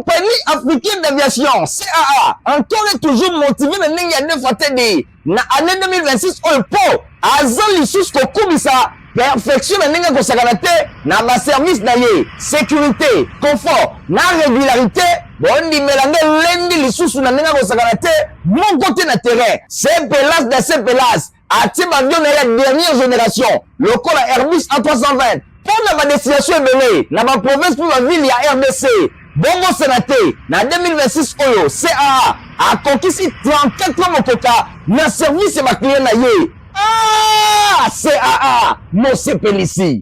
compagnie africaine d'aviation, CAA, encore toujours motivé de n'engager fatigué. Na année 2026, on peut, azan l'issous kokubisa, perfection de n'engager saganate, na ma service d'ailleurs, sécurité, confort, na régularité, bon di mélange lundi l'issous na n'engager saganate, mon côté na terrain, c'est Pelas de ces Pelas, Atim avion de la dernière génération, le col Airbus A320, pour la destination est dans ma province pour la ville, il y a RDC. Bongo Sénaté, dans 2026, Oyo, CAA a conquis 34 ans au Coca, dans le service de ma cliente. Ah, CAA, mon CPLC.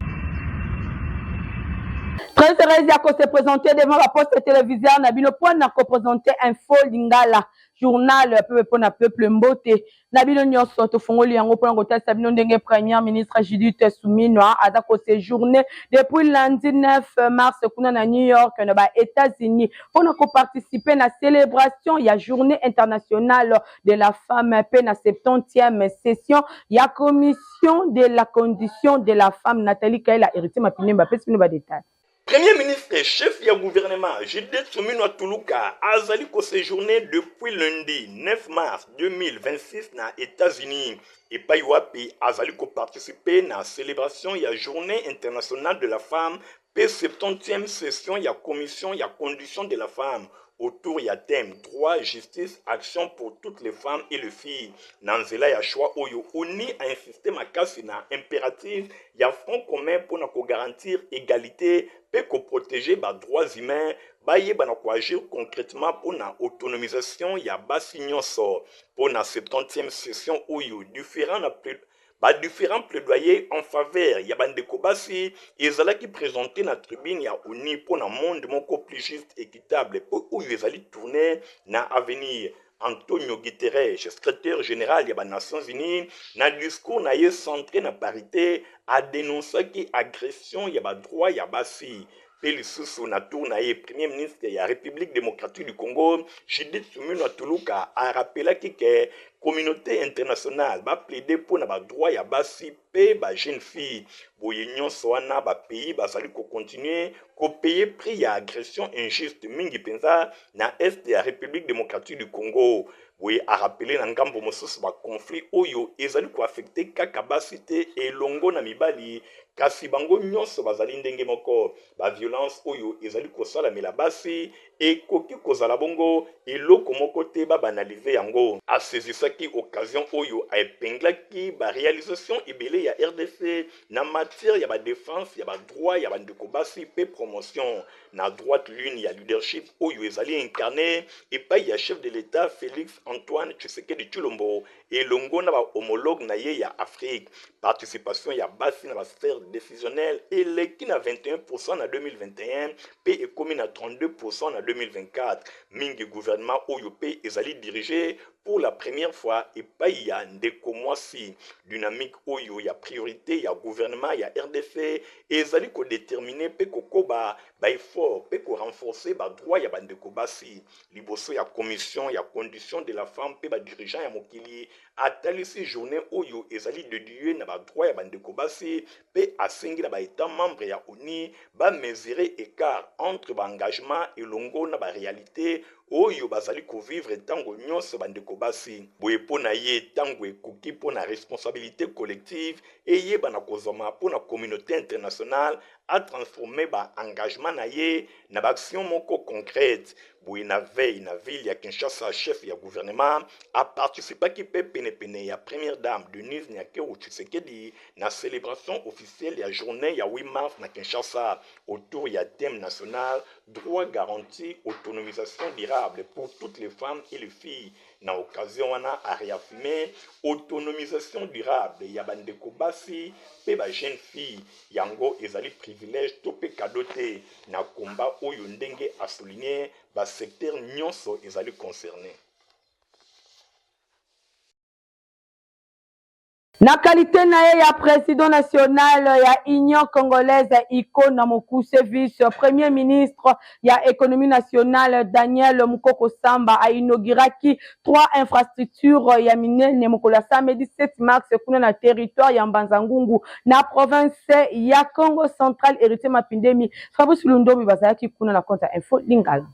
Très heureuse à se présenter devant la poste télévisée, Nabino Point n'a représenté Info Lingala, journal peuple mbote. Nabino Nyonso to fongoli yango pour ngota Sabino Ndenge Premier ministre Judith Suminwa adako séjourné depuis lundi 9 mars kuna na New York na ba États-Unis pour participer na célébration ya journée internationale de la femme pe na 70e session ya commission de la condition de la femme Nathalie Kaila héritier Mapinimba pesi ba détail. Premier ministre et chef du gouvernement, Judith Suminwa Tuluka, a séjourné depuis lundi 9 mars 2026 dans les États-Unis. Et Paiwapi a participé à la célébration de la journée internationale de la femme, P70e session de la commission de la condition de la femme. Autour y a thème droit, justice, action pour toutes les femmes et les filles. Nanzela ya choix oyo uni a insisté ma casse na impératif ya front commun pour nous garantir égalité, pour protéger les droits humains, pour agir concrètement pour la autonomisation ya basignon sort pour la 70e session oyo différents plaidoyers en faveur ya bandeko basi ezala qui présenté na tribune ya uni pour un monde moko plus juste équitable pour oyo ezali tourner na avenir. Antonio Guterres, secrétaire général des Nations Unies, na discours na ye centré na parité a dénoncé que agression ya ba droit ya basi. Pelisusu na tour na ye premier ministre de la République démocratique du Congo, Judith Suminwa Tuluka a rappelé que communauté internationale va plaider pour na ba droit ya basi pe ba jeune fille. Boye nyonso wana ba pays bazali ko continuer ko payer prix ya agression injuste mingi penza na est de la République démocratique du Congo. Oui, a rappelé na ngambo mosusu ba conflit oyo ezali ko affecter kaka basité et longo na mibali kasi bango nyonso bazali ndenge moko ba violence oyo ezali ko sala mela basi et koki kozala bongo eloko moko te ba banaliser yango a saisissaki occasion oyo a epenglaki ba réalisation ebele ya RDC na matière ya ba défense ya ba droit ya ba ndeko basi pe promotion na droite ligne ya leadership oyo ezali incarné et pas ya chef de l'État Félix Antoine Tshisekedi Tshilombo et longo na ba homologue na ye ya Afrique participation ya basi na ba sphère décisionnelle et qui na 21% en 2021 pe et commune à 32% en 2024 mingi gouvernement oyo pe ezali dirigé pour la première fois et pas il y a ndeko mwasi dynamique oyo ya priorité ya gouvernement ya RDC ezali ko déterminer pe kokoba ba effort pe ko renforcer ba droit ya bandeko basi liboso ya commission ya condition de la femme pe ba dirigeant ya mokili atalisi journée oyo ezali dédié na ba droit ya bandeko basi pe asengi na ba état membre ya ONU ba mesurer écart entre ba engagement et longo na ba réalité oyo bazali ko vivre tango nyonso bandeko basi boye pona ye tango ekoki pona responsabilité collective et ye bana kozoma pona communauté internationale a transformer ba engagement na ye na ba action moko concrète boye na veille na ville ya Kinshasa chef ya gouvernement a participé qui pe pene ya première dame Denise Nyakero Tshisekedi na célébration officielle ya journée ya 8 mars na Kinshasa autour ya thème national droit garanti autonomisation durable pour toutes les femmes et les filles na occasion wana a réaffirmer autonomisation durable ya bandeko basi pe ba jeune fille yango ezali privilège to pe kadote na combat oyo ndenge a souligner ba secteur nyonso ezali concerné. Na qualité na ya président national ya Union congolaise Iko Namokuse vice premier ministre ya économie nationale Daniel Mukoko Samba a inauguraki 3 infrastructures ya minene mokola samedi 17 mars kuna na territoire ya Mbanzangungu na province ya Congo central héritier Mapindemi Fabrice Lundobi bazaki kuna na compte info Lingala.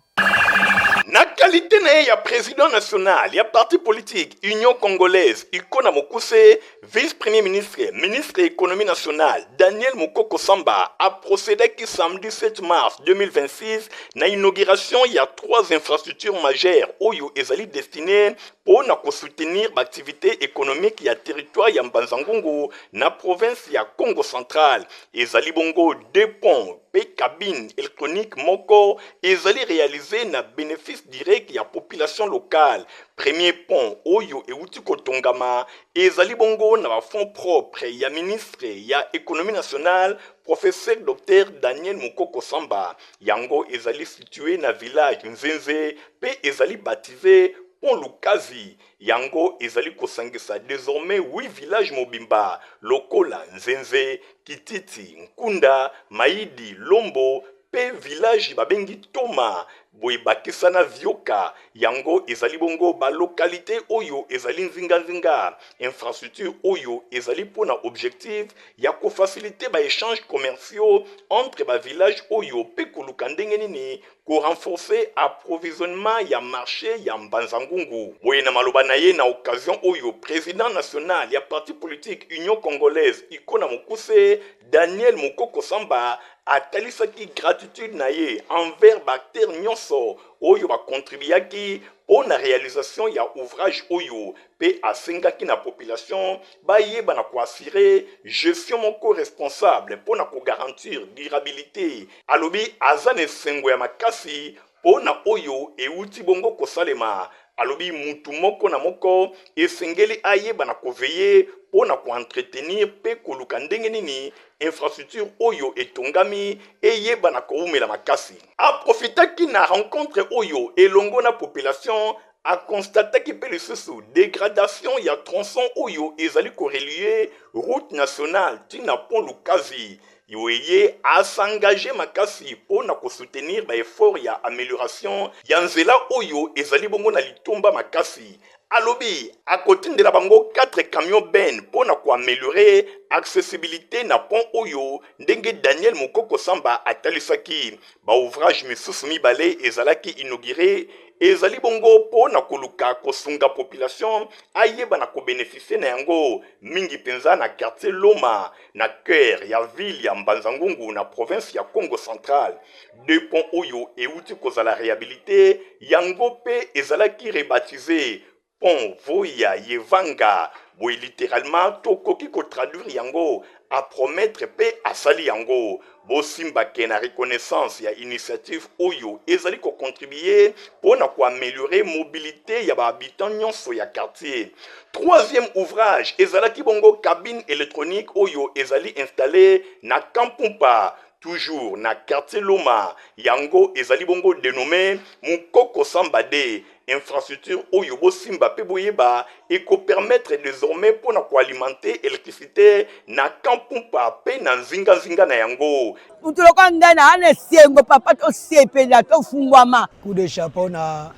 qualité na ya président national ya parti politique Union Congolaise Ikona Mokuse, vice-premier ministre, ministre de l'économie nationale Daniel Mukoko Samba a procédé qui samedi 7 mars 2026 na inauguration il y a 3 infrastructures majeures oyo ezali destinées pour soutenir l'activité économique ya territoire ya Mbanzangungu na province ya Congo central. Ezali bongo 2 ponts pe cabine électronique moko ezali réalisé na bénéfice direct ya population locale. Premier pont oyo euti kotongama ezali bongo na fonds propre ya ministre ya économie nationale professeur Dr Daniel Mukoko Samba. Yango ezali situé na village Nzenze pe ezali baptisé Pont Lukazi. Yango ezali kosangisa désormais 8 villages mobimba lokola Nzenze, Kititi, Nkunda, Maidi, Lombo pe village babengi Toma, boyebakisa na Vioka. Yango ezali bongo ba localité oyo ezali nzinga infrastructure oyo ezali pona objectif ya ko faciliter ba échanges commerciaux entre ba village oyo pe koluka ndenge nini ko renforcer approvisionnement ya marché ya Mbanzangungu. Boye na maloba na ye na occasion oyo président national ya parti politique Union Congolaise Ikona Mokuse Daniel Mukoko Samba atalisaki gratitude na ye envers bakter nyonso oyo ba contribuaki pour la réalisation ya ouvrage oyo pe asengaki na population ba yeba na ko assurer gestion moko responsable pour na ko garantir durabilité. Alobi azane sengo ya makasi pour na oyo euti bongo kosalema. Alobi mutu moko na moko esengeli ayeba na koveye pona ko entretenir pe koluka ndenge nini infrastructure oyo etongami eyeba na koumela makasi. Aprofitaki na rencontre oyo elongo na population a constaté que pe lisusu dégradation ya tronçon oyo ezali korelier route nationale tina pont Lukazi. Yoye a s'engager makasi pour na ko soutenir ba effort ya amélioration ya nzela oyo ezali bongo na litomba makasi. Alobi a côté de la bango 4 camions ben pour na ko améliorer accessibilité na pont oyo ndenge Daniel Mukoko Samba atalisaki ba ouvrage misusu mibale ezalaki inauguré ezali bongo po na koluka kosunga population ayeba na ko bénéficier na yango mingi penza na quartier Loma na cœur ya ville ya Mbanzangungu na province ya Congo central. 2 ponts oyo euti kozala réhabilité yango pe ezalaki rebaptisé Pont Voya Yevanga. Boy littéralement tokoki ko traduire yango à promettre pe asali yango. Bosimba ke na reconnaissance ya initiative oyo ezali ko contribuer pour na ko améliorer mobilité ya ba habitants nyonso ya quartier. 3e ouvrage ezalaki bongo cabine électronique oyo ezali installé na Kampumpa toujours na quartier Loma. Yango ezali bongo dénommé Mukoko Sambade. Infrastructure oyo bosimba pe boyeba et ko permettre désormais pour na ko alimenter électricité na Kampumpa pe na nzinga na yango. Mutuloko ndana ane sengo papa to sepela to fungwama. Coup de chapeau na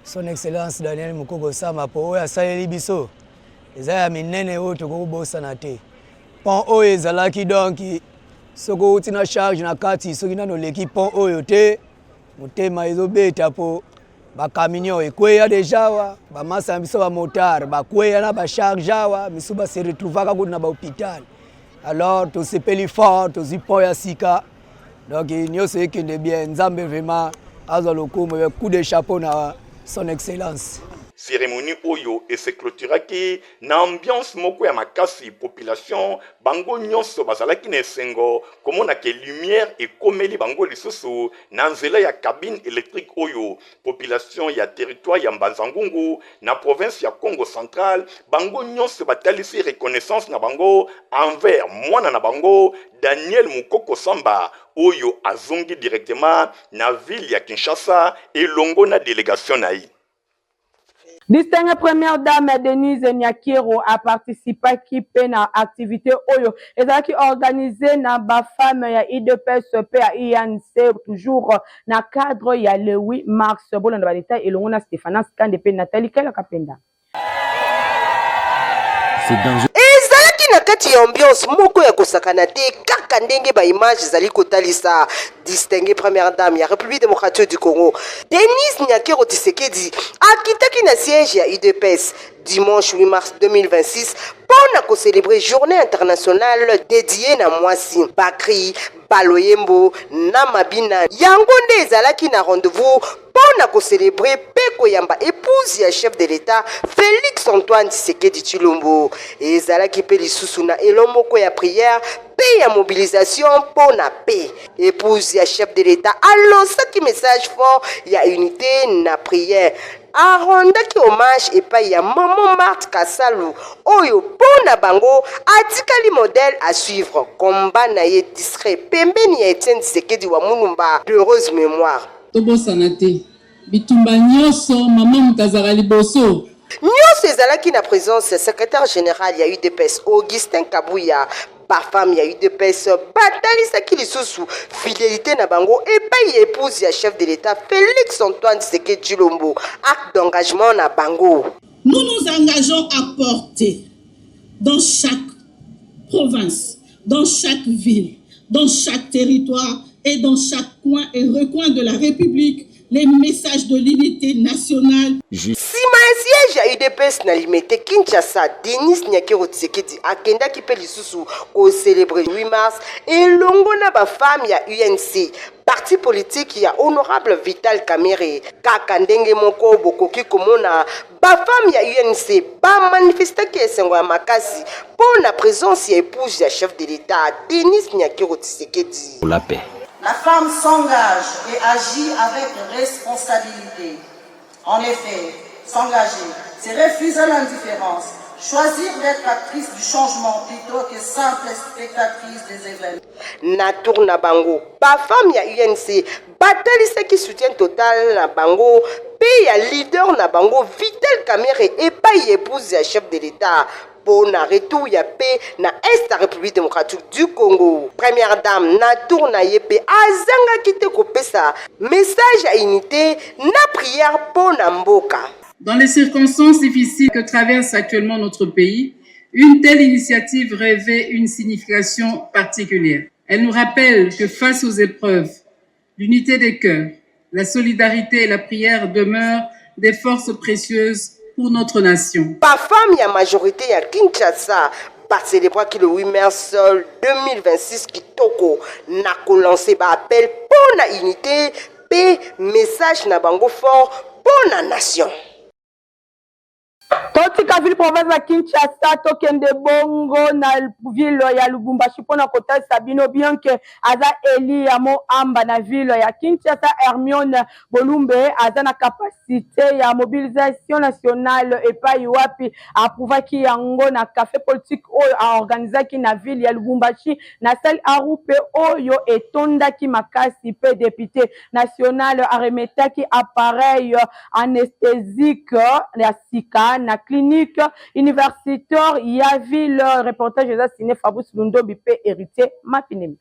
son excellence Daniel Mukoko Samba po oya saleli biso. Ezaya minene oyo tokobosa na te. Pont oyo ezalaki donc soko utina charge na kati soki nano leki pont oyo te mutema ezobeta po ba camion ekweya deja wa ba masa biso ba motar ba kweya na ba charge wa misuba se retrouvaka kuna ba hôpital. Alors to sepeli fort to zipo ya sika donc nyose ekende bien nzambe vraiment azo lokumu coup de chapeau na son excellence. Cérémonie oyo et se clôturaki na ambiance moko ya makasi population bango nyonso bazalaki na esengo komona ke lumière ekomeli bango lisusu na nzela ya cabine électrique oyo population ya territoire ya Mbanzangungu na province ya Congo central bango nyonso batalisi reconnaissance na bango envers mwana na bango Daniel Mukoko Samba oyo azongi directement na ville ya Kinshasa elongo na délégation na ye. Distinguée première dame Denise Nyakiro a participé à une activité oyo qui organisée na ba femme ya IDPS à INC toujours na cadre ya le 8 mars bon na balita elongo na Stéphane Skande pe Nathalie Kala Kapenda. C'est dangereux. na kati ya ambiance moko ya kosakana te kaka ndenge ba image zali kotalisa distingué première dame ya République démocratique du Congo Denis Nyakero Tshisekedi akitaki na siège ya UDPS dimanche 8 mars 2026 pour célébrer journée internationale dédiée na mwasi Bakri Baloyembo na Mabina yango nde ezalaki na rendez-vous pour célébrer Peko Yamba épouse ya chef de l'État Félix Antoine Tshisekedi Tshilombo ezalaki pe lisusu na elomoko ya prière pe ya mobilisation pour na paix épouse ya chef de l'État alosaki message fort ya unité na prière arondaki hommage epai ya maman Marthe Kasalu oyo pona bango atikali modèle à suivre combat na ye discret pembeni ya Etienne Tshisekedi wa Mulumba d'heureuse mémoire tobosana te bitumba nyonso maman mukazala liboso nyonso ezalaki na présence ya secrétaire général ya UDPS Augustin Kabuya bafam ya UDPS batalisaki lisusu fidélité na bango epai ya épouse ya chef de l'État Félix Antoine Tshisekedi Tshilombo acte d'engagement na bango. Nous nous engageons à porter dans chaque province, dans chaque ville, dans chaque territoire et dans chaque coin et recoin de la République les messages de l'unité nationale. Sima ya siège ya UDPS na limité Kinshasa, Denis Nyakero Tshisekedi akendaki pe lisusu ko célébrer 8 mars elongo na ba femme ya UNC parti politique ya honorable Vital Kamerhe kaka ndenge moko bokoki komona ba femme ya UNC ba manifestaki esengo ya makasi pour la présence ya épouse ya chef de l'État Denis Nyakero Tshisekedi. Pour la paix. La femme s'engage et agit avec responsabilité. En effet, s'engager, c'est refuser l'indifférence, choisir d'être actrice du changement plutôt que simple spectatrice des événements. Natour na bango, ba femme ya UNC, batalisaki soutien total na bango, pe ya leader na bango Vital Kamerhe et pa épouse ya chef de l'État. Pour na retour ya paix na Est la République démocratique du Congo. Première dame na tour na yepe azanga kite kopesa message à unité na prière pour na mboka. Dans les circonstances difficiles que traverse actuellement notre pays, une telle initiative revêt une signification particulière. Elle nous rappelle que face aux épreuves, l'unité des cœurs, la solidarité et la prière demeurent des forces précieuses pour notre nation. Pa femme ya majorité ya Kinshasa ba célébrer le 8 mars 2026 kitoko na ko lancer ba appel pour la unité paix message na bango fort pour la nation. Totika ville province ya Kinshasa tokende bongo na ville ya Lubumbashi pona kotalisa bino bien que aza Eli ya Moamba na ville ya Kinshasa Hermione Bolumbe aza na capacité ya mobilisation nationale epai wapi aprouvaki yango na café politique oyo a organisaki na ville ya Lubumbashi na salle arupe oyo etondaki makasi pe député national aremetaki appareil anesthésique ya sika na clinique universitaire ya ville. Reportage eza signé Fabrice Lundobi pe héritier Mapinemi.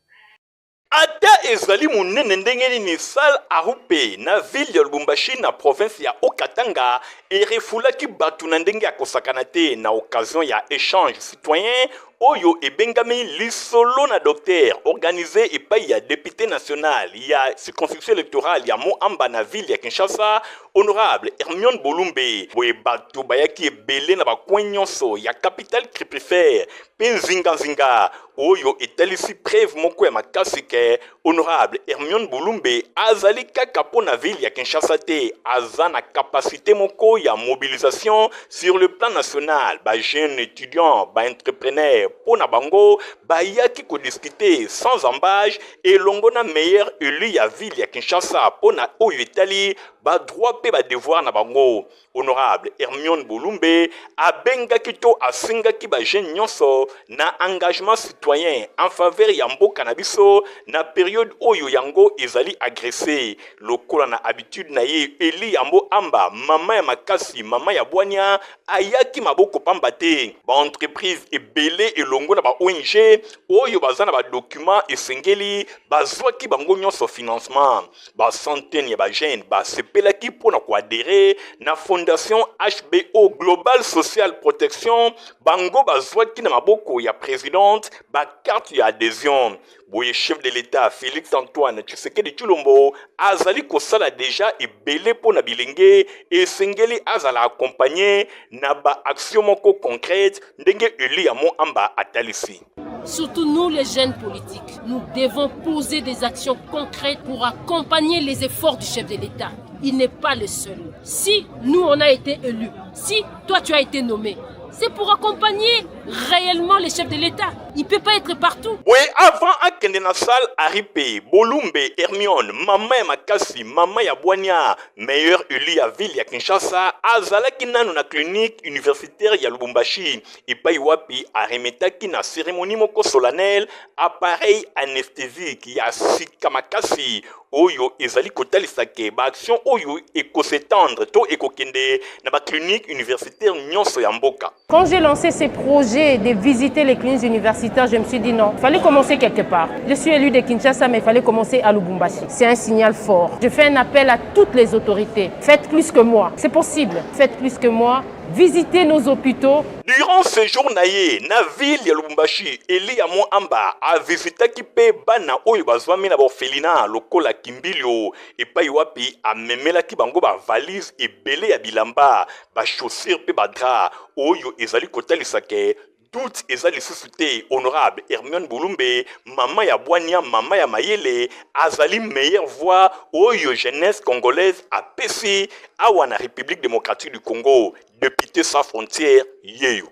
Ata ezali munene ndenge nini sale arupe na ville ya Lubumbashi na province ya Okatanga erefulaki batu na ndenge ya kosakana te na occasion ya échange citoyen oyo ebengami lisolo na docteur organisé epai ya député national ya circonscription électorale ya Moamba na ville ya Kinshasa honorable Hermione Bolumbe boye batu bayaki ebele na bakwen nyonso ya capitale cripifère pe nzinga oyo etalisi preuve moko ya makasi ke honorable Hermione Bolumbe azali kaka po na ville ya Kinshasa te aza na capacité moko ya mobilisation sur le plan national ba jeunes étudiants ba entrepreneurs po na bango bayaki ko discuter sans embâche et longo na meilleur élu ya ville ya Kinshasa po na oyo etali ba droit pe ba devoir na bango. Honorable Hermione Bolumbe abengaki to asengaki ba jeune nyonso na engagement citoyen en faveur ya mboka na biso na période oyo yango ezali agressé lokola na habitude na ye Eli Yambo Amba mama ya makasi mama ya bwanya ayaki maboko pamba te ba entreprise ebele elongo na ba ONG oyo baza na ba document esengeli bazwaki bango nyonso financement ba centaine ya ba jeune basepelaki mpona koadere na fondation HBO Global Social Protection bango bazwaki na maboko ya présidente ba carte ya adhésion. Boye chef de l'État Félix Antoine Tshisekedi Tshilombo azali kosala deja ebele mpona bilenge esengeli azala accompagné na ba action moko concrète ndenge Elia Mo Amba atalisi. Surtout nous les jeunes politiques, nous devons poser des actions concrètes pour accompagner les efforts du chef de l'État. Il n'est pas le seul. Si nous on a été élus, si toi tu as été nommé, c'est pour accompagner réellement les chefs de l'État. Il ne peut pas être partout. Oui, avant akende na salle Aripe, Bolumbe, Hermione, Mama ya Makasi, Mama ya Bwania, meilleur élu ya ville ya Kinshasa, azalaki nanu na clinique universitaire ya Lubumbashi, epai wapi aremetaki na cérémonie moko solennelle appareil anesthésique ya sika makasi oyo ezali kotalisa ke ba action oyo ekosetendre to ekokende na ba clinique universitaire nyonso ya mboka. Quand j'ai lancé ces projets de visiter les cliniques universitaires, je me suis dit non, il fallait commencer quelque part. Je suis élu de Kinshasa, mais il fallait commencer à Lubumbashi. C'est un signal fort. Je fais un appel à toutes les autorités. Faites plus que moi. C'est possible. Faites plus que moi. Visitez nos hôpitaux. Durant ce jour naye, na ville ya Lubumbashi, Elia Mo Amba a visitaki pe bana oyo bazwami na bofelina lokola kimbilio epai wapi amemelaki bango ba valise ebele ya bilamba ba chaussures pe ba drap oyo ezali kotalisa ke tout ezali suscité honorable Hermione Boulumbe, maman ya Bwania, maman ya Mayele, azali meilleure voix oyo jeunesse congolaise a pesi awa na République démocratique du Congo, député sans frontières yeyo.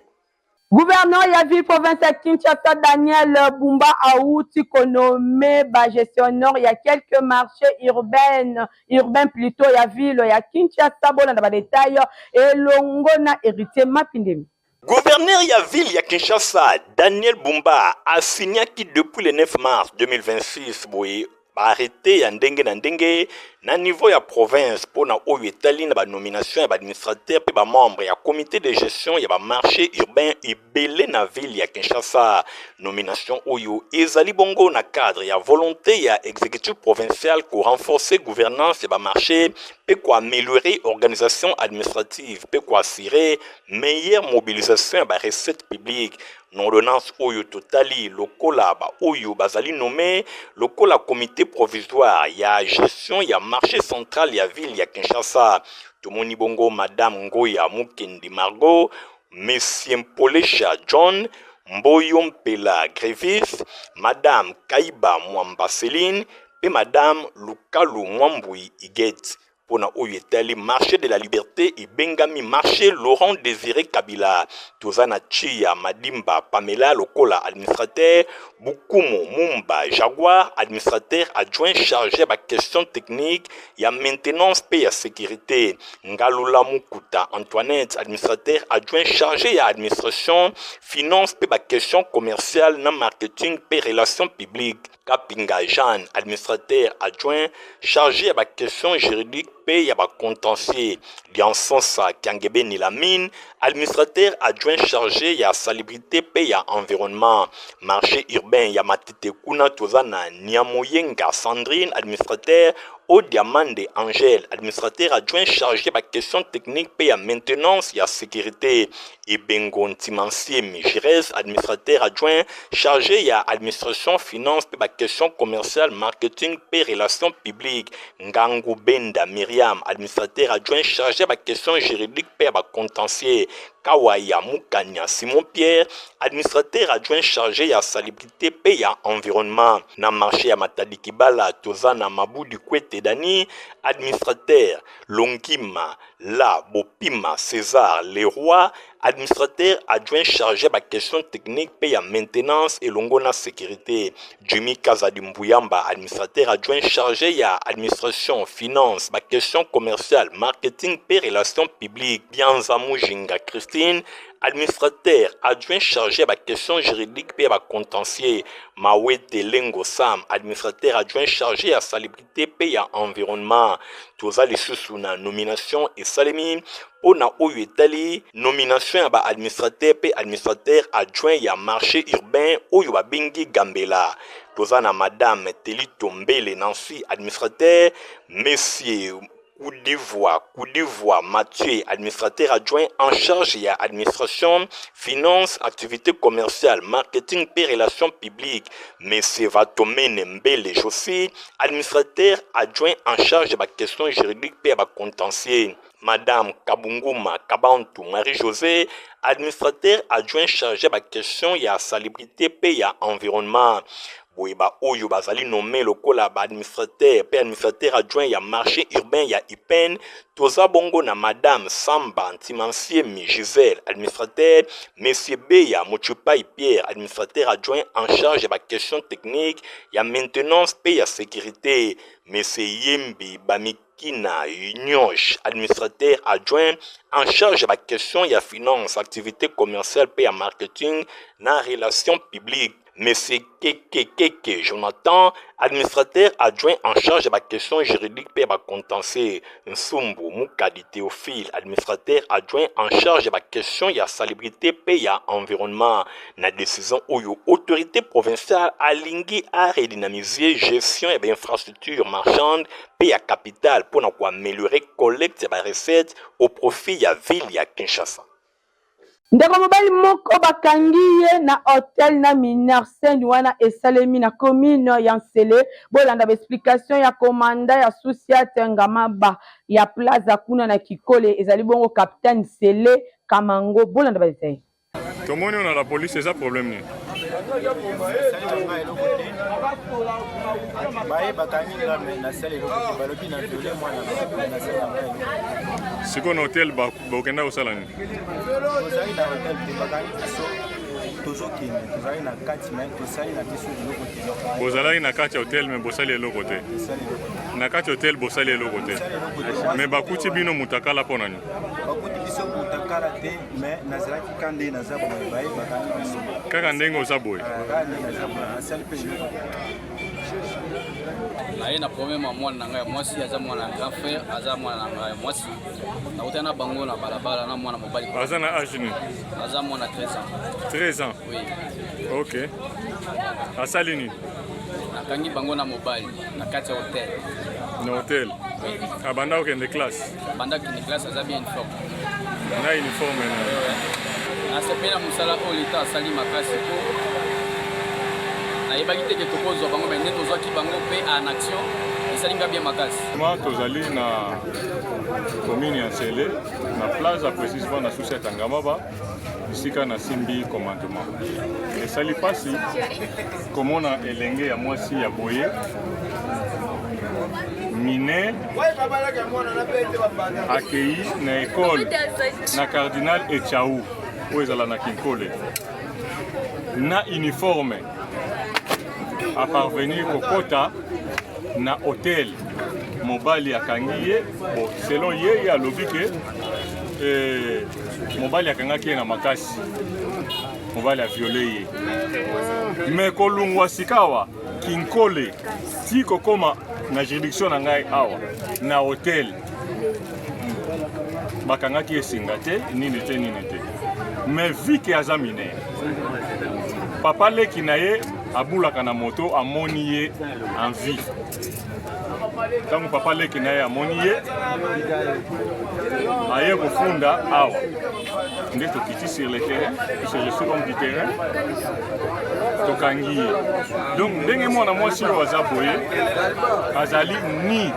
Gouverneur ya ville province ya Kinshasa Daniel Bumba Aouti konome ba gestionnaire ya quelques marchés urbains plutôt ya ville ya Kinshasa bona na ba détails elongo na héritier Mapindemi. Gouverneur ya ville ya Kinshasa, Daniel Bumba, a signé qui depuis le 9 mars 2026, boye, arrêté ya ndenge na ndenge na niveau ya province pour na oyo etali na ba nomination ya ba administrateur pe ba membre ya comité de gestion ya ba marché urbain ebele na ville ya Kinshasa. Nomination oyo ezali bongo na cadre ya volonté ya exécutif provincial pour renforcer gouvernance ya ba marché pe ko améliorer organisation administrative pe ko assurer meilleure mobilisation ya ba recettes publiques. L'ordonnance oyo totali lokola ba oyo bazali nommé lokola comité provisoire ya gestion ya marché central ya ville ya Kinshasa. Tomoni bongo madame Ngoya Mukendi Margot, monsieur Mpolesha John, Mboyo Mpela Grévis, madame Kaiba Mwamba Céline et madame Lukalu Mwambui Iget. Pona oyo etali marché de la liberté et bengami marché Laurent Désiré Kabila tozana Chia Madimba Pamela lokola administrateur Bukumu Mumba Jaguar administrateur adjoint chargé ba question technique ya maintenance pe ya sécurité Ngalula Mukuta Antoinette administrateur adjoint chargé ya administration finance pe ba question commerciale na marketing pe relations publiques Kapinga Jean administrateur adjoint chargé ya ba question juridique pe ya ba contentieux Liansansa Kiangebe Nilamine administrateur adjoint chargé ya salubrité pe ya environnement marché urbain ya Matete Kuna tozana Niamoyenga Sandrine administrateur au Diamande Angèle administrateur adjoint chargé ba question technique pe ya maintenance ya sécurité et Bengon Timansier Mijires administrateur adjoint chargé ya administration finance pe ba question commerciale marketing pe relations publiques Ngangu Benda Myriam administrateur adjoint chargé ba question juridique pe ba contentieux Kawaya Mukanya Simon Pierre administrateur adjoint chargé ya salubrité pe ya environnement na marché ya Matadi Kibala tozana Mabudu Kwete Dani administrateur Longima La Bopima César Leroy administrateur adjoint chargé de la question technique paye à maintenance et longona sécurité. Jimmy Kazadimbuyamba, administrateur adjoint chargé de administration, finance, la question commerciale, marketing et relations publiques. Bianzamou Jinga Christine, administrateur adjoint chargé à question juridique et à contentieux Mawete Lengo Sam, administrateur adjoint chargé à salubrité et à environnement. Tous les sous na nomination et salimi pour na oyo etali nomination à administrateur et administrateur adjoint à marché urbain oyo bingi Gambela. Tous na madame Teli Tombele Nancy, administrateur, monsieur Koudivoire Mathieu, administrateur adjoint en charge de l'administration, finance, activités commerciales, marketing et relations publiques. Monsieur Vatomene Mbele José, administrateur adjoint en charge de la question juridique et de la contentieux. Madame Kabunguma Kabantu Marie-José, administrateur adjoint chargé de la question de la salubrité et de l'environnement. Boyeba oyo bazali nommé lokola ba administrateur adjoint ya marché urbain ya IPEN toza bongo na madame Samba Ntimansie Mi Gisèle, administrateur, monsieur Beya Mochupai Pierre, administrateur adjoint en charge de la question technique ya maintenance et ya sécurité, monsieur Yembi Bamikina Nyosh, administrateur adjoint en charge de la question ya finance, activité commerciale et ya marketing na relations publiques. Monsieur Keke Jonathan, administrateur adjoint en charge de la question juridique et de la contentieux. Nsumbu Moukadi Théophile, administrateur adjoint en charge de la question de la salubrité et de l'environnement. La décision oyo autorité provinciale a lingi à redynamiser gestion et infrastructure marchande et la capitale pour améliorer collecte de recettes au profit de la ville de Kinshasa. ndeko mobali moko bakangi ye na hotel na Minarsen wana esalemi na commune ya Nsele bolanda ba explication ya komanda ya Susiat Ngamaba ya plaza kuna na Kikole ezali bongo capitaine Sele Kamango bolanda ba detay. Tomoni on a la police c'est ça problème ni. C'est qu'on hôtel bakenda osala ni. Bozalaki na kati ya hotel mais bosali eloko te. Na kati ya hotel bosali eloko te. Mais bakuti bino mutakala pona ni. Kaka ndenge oza boye. naye na problème ya mwana na ngai mwasi aza mwana na grand frère aza mwana na ngai mwasi na kutana bango na balabala na mwana mobali aza na âge ni aza mwana 13 ans 13 ans oui OK asali ni nakangi bango na mobali na kati ya hotel na hotel abanda okende classe banda kende classe aza bien uniforme na uniforme na asepena musala oyo leta asali makasi po nayebaki teke tokozwa bango me nde tozwaki bango mpe en action esalinga bien makasi moi tozali na commune ya Nsele na plaza précisément na Susiat Ngamaba isika na simbi commandement esali pasi komona elenge ya mwasi ya boye mine akei na école na cardinal Echaou oyo ezala na Kinkole na uniforme à parvenir kokota na hôtel mobali akangi ye bon selon ye ya lobike mobali akangaki ye na makasi mobali a violé ye mais kolungwa sikawa Kinkole ti kokoma na juridiction na ngai awa na hôtel bakangaki ye singa te nini te mais vi ke aza minere papa leki na ye abulaka na moto amoni ye en vie ntango papa leki na ye amoni ye aye kofunda awa nde tokiti sur le terrain sur le second du terrain tokangi ye donc ndenge mwana mwasi oyo aza boye azali ni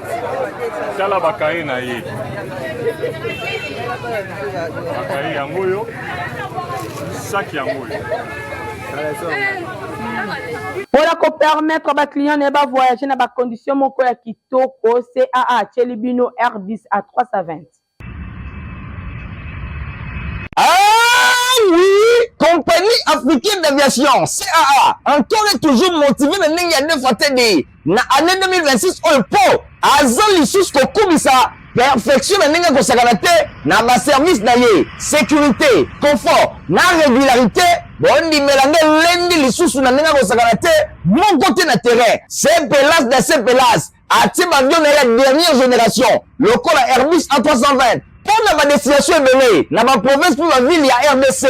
tala bakaye na ye bakaye yango oyo saki yango oyo Pour permettre à clients de voyager dans des conditions moko ya kitoko, CAA Chelibino R10 à 320. Ah oui, compagnie africaine d'aviation, CAA, encore et toujours motivé de n'engager de fatiguer. Na année 2026, on peut, Azan Lissus Kokubisa, perfection na ndenge kosakana te na ba service na ye sécurité confort na régularité bondi melange lendi lisusu na ndenge kosakana te mon côté na terrain c'est pelas de ces pelas ati bavion na la dernière génération lokola Airbus A320 pour na ba destination ebele na ba province pour la ville ya RDC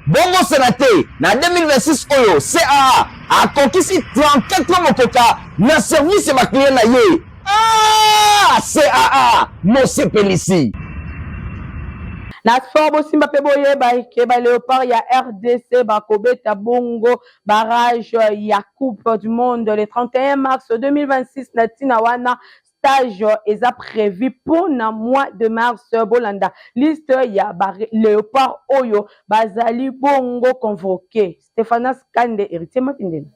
bongo sénaté na 2026 oyo CAA a conquis 34 motoka na service ba client na ye. Ah, CAA, Mose Pelisi. Na sport bosimba pe boye ke ba Léopard ya RDC bakobeta bongo barrage ya Coupe du Monde le 31 mars 2026 na tina wana stage est prévu pour le mois de mars bolanda liste ya Léopard oyo bazali bongo convoqué Stéphanas Kande héritier Mapindeni.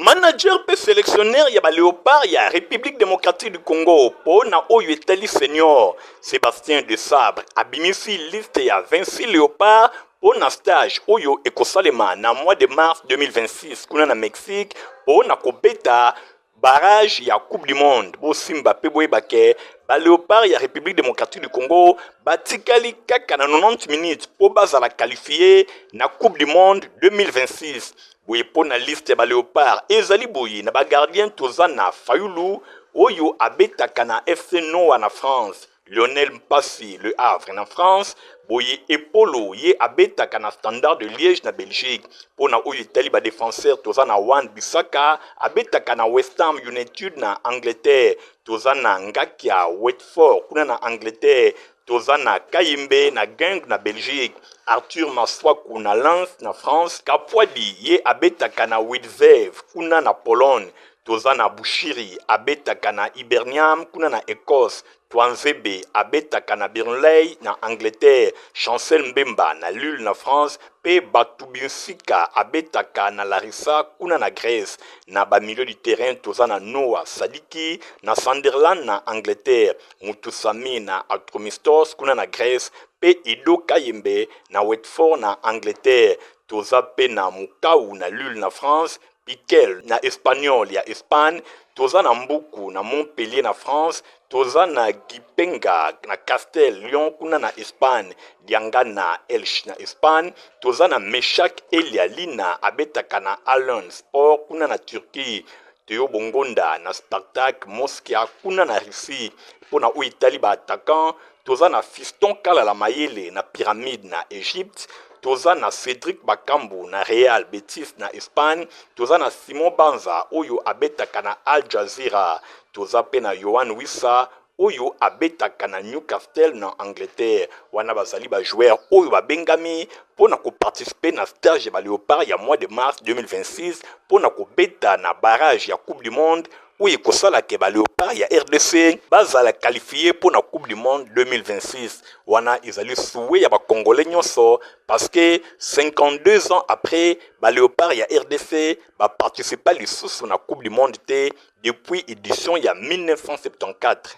Manager pe sélectionnaire ya ba Léopard ya République démocratique du Congo po na oyo etali senior Sébastien de Sabre abimisi liste ya 26 Léopard po na stage oyo ekosalema na mois de mars 2026 kuna na Mexique po na kobeta barrage ya Coupe du Monde bo simba pe boyebake ba Léopard ya République démocratique du Congo batikali kaka na 90 minutes po bazala qualifié na Coupe du Monde 2026. Boye po na liste ba Léopard ezali boye na ba gardien tozana Fayulu oyo abetaka na FC Noa na France, Lionel Mpassi Le Havre na France, boye Epolo ye abetaka na Standard de Liège na Belgique. Po na oyo etali ba défenseur tozana Wan Bissaka abetaka na West Ham United na Angleterre, tozana Ngakia Watford kuna na Angleterre, tozana Kayimbe na Genk na Belgique, Arthur Maswaku na Lens na France, Kapwadi ye abetaka na Widzew kuna na Pologne, tozana Bushiri abetaka na Hibernian kuna na Écosse, Twanzebe abetaka na Burnley na Angleterre, Chancel Mbemba na Lille na France, pe Batubinsika abetaka na Larissa kuna na Grèce. Na ba milieu du terrain tozana Noah Sadiki na Sunderland na Angleterre, Mutusami na Atromistos kuna na Grèce, pe Ido Kayembe na Watford na Angleterre, toza pe na Mukau na Lille na France, Piquel na Espagnol ya Espagne, toza na Mbuku na Montpellier na France, toza na Gipenga na Castel Lyon kuna na Espagne, Dianga na Elche na Espagne, toza na Meshak Elialina abetaka na Allen Sport kuna na Turquie, Théo Bongonda na Spartak Moskia kuna na Russie. Pona ou Italie ba attaquant, toza na Fiston Kalala Mayele na Pyramide na Égypte, toza na Cédric Bakambu na Real Betis na Espagne, toza na Simon Banza oyo abetaka na Al Jazeera, toza pe na Yohan Wissa oyo abetaka na Newcastle na Angleterre. Wana bazali ba joueur oyo babengami pona ko participer na stage ba Léopard ya mois de mars 2026 pona ko beta na barrage ya Coupe du Monde oyo kosala ke ba Léopard ya RDC bazala qualifié pour la Coupe du Monde 2026. Wana izali souhait ya ba Congolais nyonso parce que 52 ans après ba Léopard ya RDC ba participer lisusu na Coupe du Monde te depuis édition ya 1974.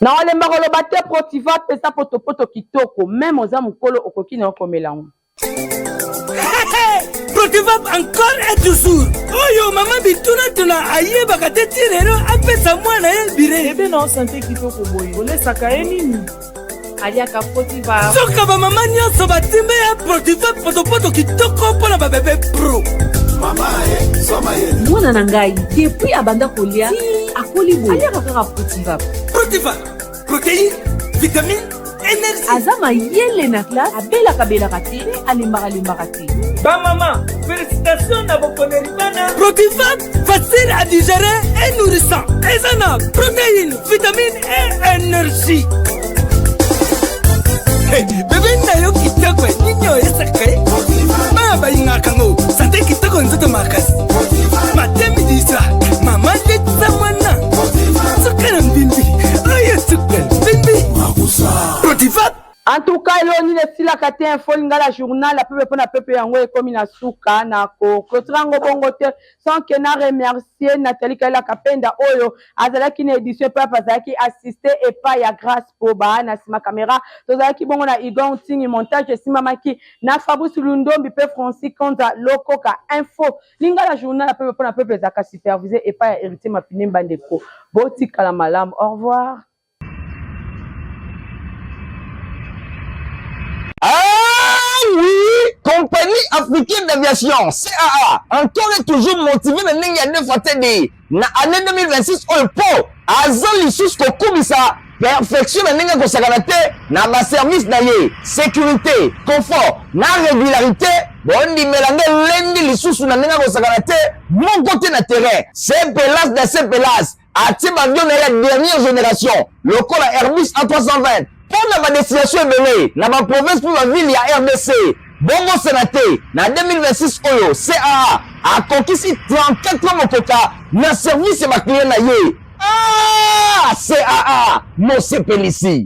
Na olemba koloba te Protiva pesa potopoto kitoko même oza mukolo okoki na okomelango. Protiva encore et toujours. Oyo mama bituna tuna aye bakate tirero apesa mwana ye bire. Ebe na santé kitoko boye. Olesaka ye nini? Aliaka Protiva. Soka ba mama nyonso batimbe ya Protiva potopoto kitoko pona ba bébé pro. Mama soma ye. Mwana na ngai depuis abanda kolia akoli boye. Aliaka kaka Protiva. Protiva. Protéine, vitamine, énergie. Azama yele na classe abela kabela kati alimbara limbara kati. Ba maman, félicitations à vos bana. Protiva, facile à digérer et nourrissant. Ezana, protéines, vitamines et énergie. Hey, bébé na yo kitoko ninyo esaka. Baba ingakango, santé kitoko nzoto makasi. Matemi disa, mama letsa mwana. Sukana mbimbi. Oye sukana mbimbi. Protiva. En tout cas, il y a des filles info la journal, la peuple pour la peuple yango et comme na souka na ko kotrango bongote sans que na remercier Nathalie Kala Kapenda oyo azala ki na édition pa passer qui assister et pas ya grâce pour ba na sima caméra tozala ki bongo na Igon Tingi montage sima maki na Fabrice Lundombi pe Francis Konza lokoka info linga la journal la peuple pour la peuple zaka superviser et pas héritier mapine mbandeko botika la malam au revoir. compagnie africaine d'aviation CAA encore et toujours motivé na ndenge ya deux fois tedi na année 2026 oyo po aza lisusu kokumisa perfection na ndenge kosakana te na ba service na ye sécurité confort na régularité bondimela nde lendi lisusu na ndenge kosakana te moko te na terrain c'est pelas de ces pelas atie bavion na la dernière génération lokola Airbus A320 pour na ba destination ebele na ba province pour la ville ya RDC bongo sénaté na 2026 oyo CAA a conquis 34 mokoka na service ya ba client na ye CAA mo sepelisi